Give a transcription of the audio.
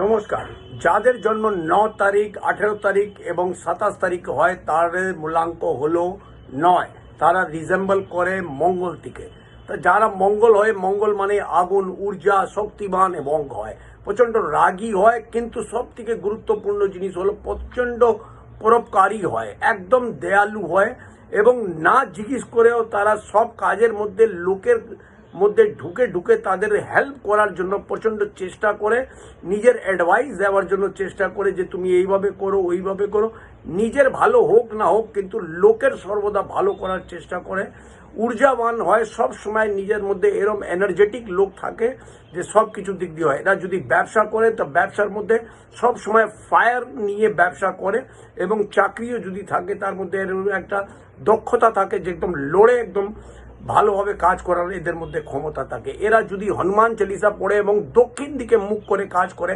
নমস্কার। যাদের জন্ম 9 তারিখ, 18 তারিখ এবং 27 তারিখ হয় তাদের মূলাঙ্ক হলো 9। তারা রিজেম্বল করে মঙ্গলটিকে। তা যারা মঙ্গল হয়, মঙ্গল মানে আগুন, ঊর্জা, শক্তিমান এবং হয় প্রচণ্ড রাগী হয়, কিন্তু সব থেকে গুরুত্বপূর্ণ জিনিস হলো প্রচণ্ড পরোপকারী হয়, একদম দয়ালু হয় এবং না জিজ্ঞেস করেও তারা সব কাজের মধ্যে লোকের মধ্যে ঢুকে ঢুকে তাদের হেল্প করার জন্য প্রচণ্ড চেষ্টা করে, নিজের অ্যাডভাইস দেওয়ার জন্য চেষ্টা করে যে তুমি এইভাবে করো, ওইভাবে করো। নিজের ভালো হোক না হোক, কিন্তু লোকের সর্বদা ভালো করার চেষ্টা করে। ঊর্জাবান হয়, সব সময় নিজের মধ্যে এরম এনার্জেটিক লোক থাকে যে সব কিছু দিক দিয়ে হয়। এরা যদি ব্যবসা করে তো ব্যবসার মধ্যে সব সময় ফায়ার নিয়ে ব্যবসা করে, এবং চাকরিও যদি থাকে তার মধ্যে এরকম একটা দক্ষতা থাকে যে একদম লড়ে একদম ভালোভাবে কাজ করার এদের মধ্যে ক্ষমতা থাকে। এরা যদি হনুমান চালিসা পড়ে এবং দক্ষিণ দিকে মুখ করে কাজ করে